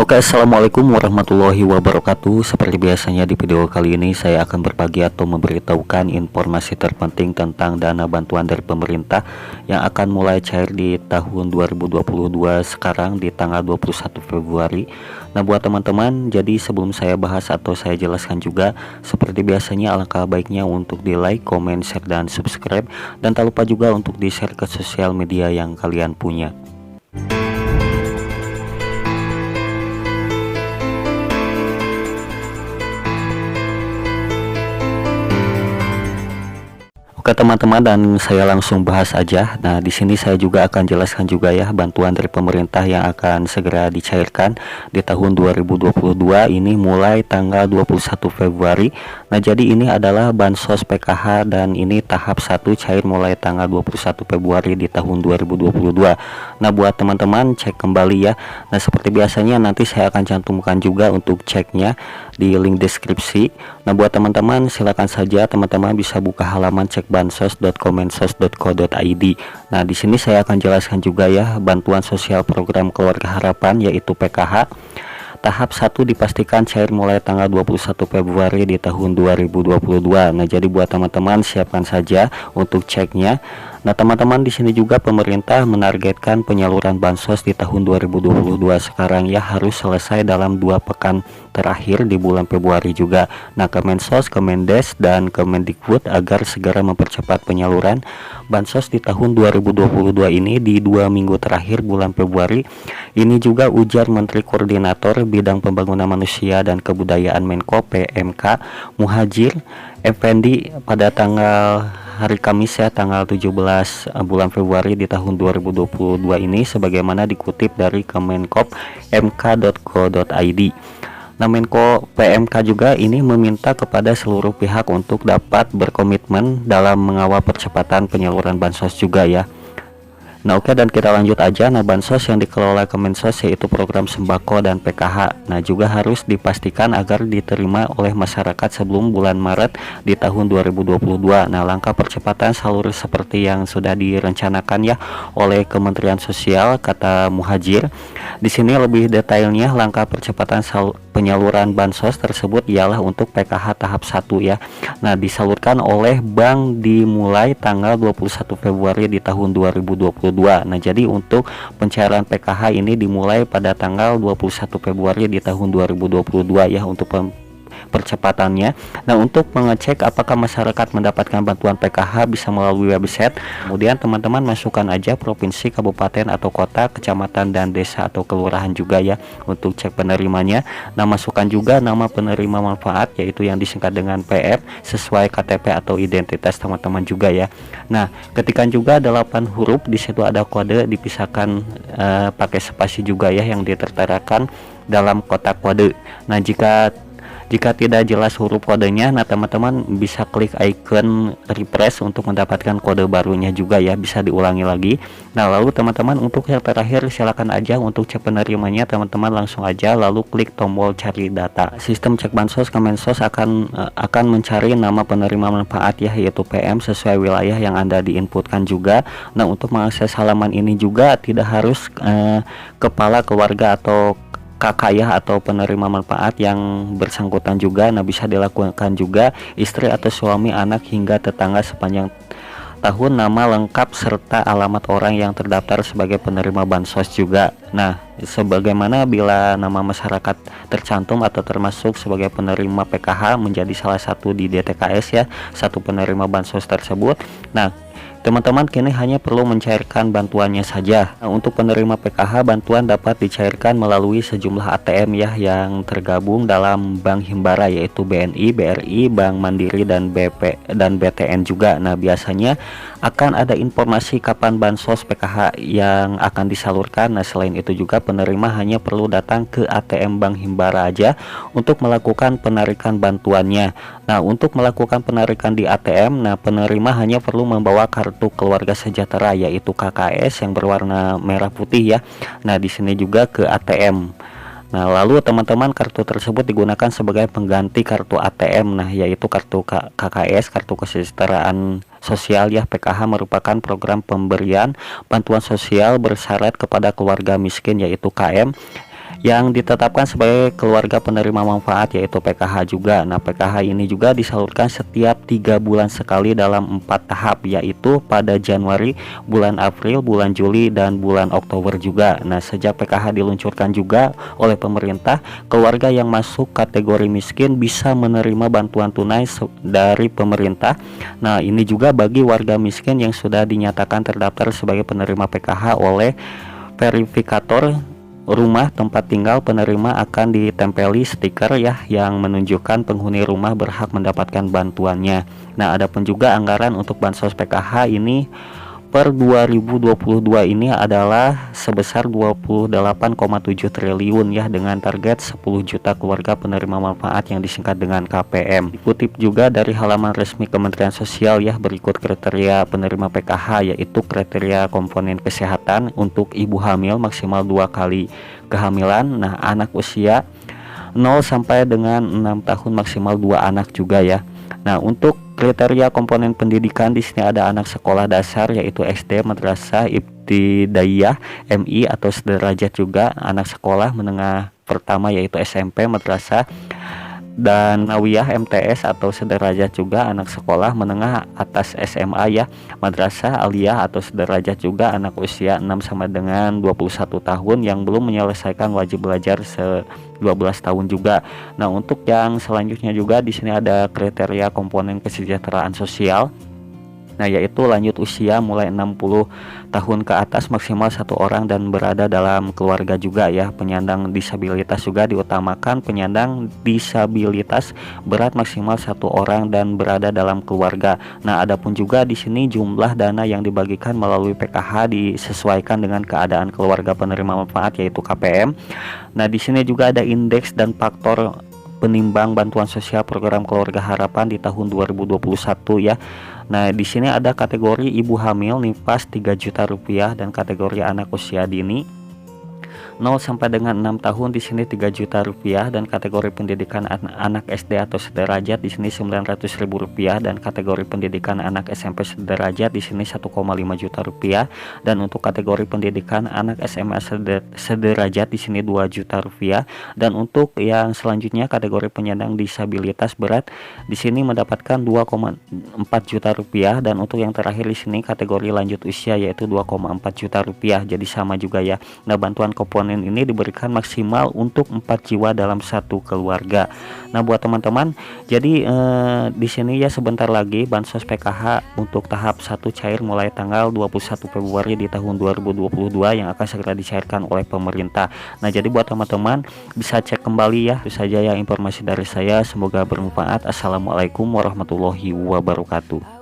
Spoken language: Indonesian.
Oke, assalamualaikum warahmatullahi wabarakatuh. Seperti biasanya di video kali ini saya akan berbagi atau memberitahukan informasi terpenting tentang dana bantuan dari pemerintah yang akan mulai cair di tahun 2022 sekarang di tanggal 21 Februari. Nah, buat teman-teman, jadi sebelum saya bahas atau saya jelaskan juga, seperti biasanya alangkah baiknya untuk di like, comment, share, dan subscribe, dan tak lupa juga untuk di share ke sosial media yang kalian punya. Oke teman-teman, dan saya langsung bahas aja. Nah, di sini saya juga akan jelaskan juga ya bantuan dari pemerintah yang akan segera dicairkan di tahun 2022 ini mulai tanggal 21 Februari. Nah, jadi ini adalah bansos PKH dan ini tahap 1 cair mulai tanggal 21 Februari di tahun 2022. Nah, buat teman-teman cek kembali ya. Nah, seperti biasanya nanti saya akan cantumkan juga untuk ceknya di link deskripsi. Nah, buat teman-teman silakan saja teman-teman bisa buka halaman cek bansos.kemensos.co.id. Nah, di sini saya akan jelaskan juga ya bantuan sosial program keluarga harapan yaitu PKH. Tahap 1 dipastikan cair mulai tanggal 21 Februari di tahun 2022. Nah, jadi buat teman-teman siapkan saja untuk ceknya. Nah, teman-teman di sini juga pemerintah menargetkan penyaluran bansos di tahun 2022 sekarang ya harus selesai dalam 2 pekan terakhir di bulan Februari juga. Nah, Kemensos, Kemendes, dan Kemendikbud agar segera mempercepat penyaluran bansos di tahun 2022 ini di 2 minggu terakhir bulan Februari. Ini juga ujar Menteri Koordinator Bidang Pembangunan Manusia dan Kebudayaan Menko PMK Muhadjir Effendi pada hari Kamis ya tanggal 17 bulan Februari di tahun 2022 ini sebagaimana dikutip dari kemenkop.mk.go.id. Nah, Menko PMK juga ini meminta kepada seluruh pihak untuk dapat berkomitmen dalam mengawal percepatan penyaluran bansos juga ya. Nah, oke, dan kita lanjut aja. Nah, bansos yang dikelola Kemensos yaitu program sembako dan PKH. Nah, juga harus dipastikan agar diterima oleh masyarakat sebelum bulan Maret di tahun 2022. Nah, langkah percepatan salur seperti yang sudah direncanakan ya oleh Kementerian Sosial, kata Muhadjir. Di sini lebih detailnya langkah percepatan penyaluran bansos tersebut ialah untuk PKH tahap 1 ya. Nah, disalurkan oleh bank dimulai tanggal 21 Februari di tahun 2022. Nah, jadi untuk pencairan PKH ini dimulai pada tanggal 21 Februari di tahun 2022 ya untuk percepatannya. Nah, untuk mengecek apakah masyarakat mendapatkan bantuan PKH bisa melalui website. Kemudian teman-teman masukkan aja provinsi, kabupaten atau kota, kecamatan dan desa atau kelurahan juga ya untuk cek penerimanya. Nah, masukkan juga nama penerima manfaat yaitu yang disingkat dengan PF sesuai KTP atau identitas teman-teman juga ya. Nah, ketikkan juga 8 huruf, di situ ada kode dipisahkan pakai spasi juga ya yang diterterakan dalam kotak kode. Nah, jika tidak jelas huruf kodenya, nah teman-teman bisa klik icon refresh untuk mendapatkan kode barunya juga ya, bisa diulangi lagi. Nah, lalu teman-teman untuk yang terakhir silakan aja untuk cek penerimanya teman-teman langsung aja lalu klik tombol cari data. Sistem cek bansos Kemensos akan mencari nama penerima manfaat ya yaitu PM sesuai wilayah yang Anda diinputkan juga. Nah, untuk mengakses halaman ini juga tidak harus kepala keluarga atau kakak ya atau penerima manfaat yang bersangkutan juga. Nah, bisa dilakukan juga istri atau suami, anak hingga tetangga sepanjang tahun, nama lengkap serta alamat orang yang terdaftar sebagai penerima bansos juga. Nah, sebagaimana bila nama masyarakat tercantum atau termasuk sebagai penerima PKH menjadi salah satu di DTKS ya, satu penerima bansos tersebut. Nah, teman-teman kini hanya perlu mencairkan bantuannya saja. Nah, untuk penerima PKH bantuan dapat dicairkan melalui sejumlah ATM ya yang tergabung dalam Bank Himbara yaitu BNI, BRI, Bank Mandiri dan BTN juga. Nah, biasanya akan ada informasi kapan bansos PKH yang akan disalurkan. Nah, selain itu juga penerima hanya perlu datang ke ATM Bank Himbara aja untuk melakukan penarikan bantuannya. Nah, untuk melakukan penarikan di ATM, nah penerima hanya perlu membawa kartu keluarga sejahtera yaitu KKS yang berwarna merah putih ya. Nah, di sini juga ke ATM. Nah, lalu teman-teman kartu tersebut digunakan sebagai pengganti kartu ATM. Nah, yaitu kartu KKS, kartu kesejahteraan sosial ya. PKH merupakan program pemberian bantuan sosial bersyarat kepada keluarga miskin yaitu KM yang ditetapkan sebagai keluarga penerima manfaat yaitu PKH juga. Nah, PKH ini juga disalurkan setiap 3 bulan sekali dalam 4 tahap, yaitu pada Januari, bulan April, bulan Juli, dan bulan Oktober juga. Nah, sejak PKH diluncurkan juga oleh pemerintah, keluarga yang masuk kategori miskin bisa menerima bantuan tunai dari pemerintah. Nah, ini juga bagi warga miskin yang sudah dinyatakan terdaftar sebagai penerima PKH oleh verifikator rumah tempat tinggal penerima, akan ditempeli stiker ya yang menunjukkan penghuni rumah berhak mendapatkan bantuannya. Nah, adapun juga anggaran untuk bansos PKH ini per 2022 ini adalah sebesar 28,7 triliun ya, dengan target 10 juta keluarga penerima manfaat yang disingkat dengan KPM. Dikutip juga dari halaman resmi Kementerian Sosial ya, berikut kriteria penerima PKH, yaitu kriteria komponen kesehatan untuk ibu hamil maksimal 2 kali kehamilan. Nah, anak usia 0 sampai dengan 6 tahun maksimal 2 anak juga ya. Nah, untuk kriteria komponen pendidikan di sini ada anak sekolah dasar yaitu SD, madrasah, ibtidaiyah, MI atau sederajat, juga anak sekolah menengah pertama yaitu SMP, madrasah, dan nawiyah MTS atau sederajat, juga anak sekolah menengah atas SMA ya, madrasah aliyah atau sederajat, juga anak usia 6 sampai dengan 21 tahun yang belum menyelesaikan wajib belajar 12 tahun juga. Nah, untuk yang selanjutnya juga di sini ada kriteria komponen kesejahteraan sosial. Nah, yaitu lanjut usia mulai 60 tahun ke atas maksimal 1 orang dan berada dalam keluarga juga ya. Penyandang disabilitas juga diutamakan, penyandang disabilitas berat maksimal 1 orang dan berada dalam keluarga. Nah, adapun juga di sini jumlah dana yang dibagikan melalui PKH disesuaikan dengan keadaan keluarga penerima manfaat yaitu KPM. Nah, di sini juga ada indeks dan faktor penimbang bantuan sosial program Keluarga Harapan di tahun 2021 ya. Nah, di sini ada kategori ibu hamil nifas 3 juta rupiah dan kategori anak usia dini 0 sampai dengan 6 tahun di sini 3 juta rupiah, dan kategori pendidikan anak SD atau sederajat di sini 900.000 rupiah, dan kategori pendidikan anak SMP sederajat di sini 1,5 juta rupiah, dan untuk kategori pendidikan anak SMA sederajat di sini 2 juta rupiah, dan untuk yang selanjutnya kategori penyandang disabilitas berat di sini mendapatkan 2,4 juta rupiah, dan untuk yang terakhir di sini kategori lanjut usia yaitu 2,4 juta rupiah. Jadi sama juga ya. Nah, bantuan komponen ini diberikan maksimal untuk 4 jiwa dalam satu keluarga. Nah, buat teman-teman, jadi di sini ya sebentar lagi bansos PKH untuk tahap 1 cair mulai tanggal 21 Februari di tahun 2022 yang akan segera dicairkan oleh pemerintah. Nah, jadi buat teman-teman bisa cek kembali ya. Itu saja ya informasi dari saya, semoga bermanfaat. Assalamualaikum warahmatullahi wabarakatuh.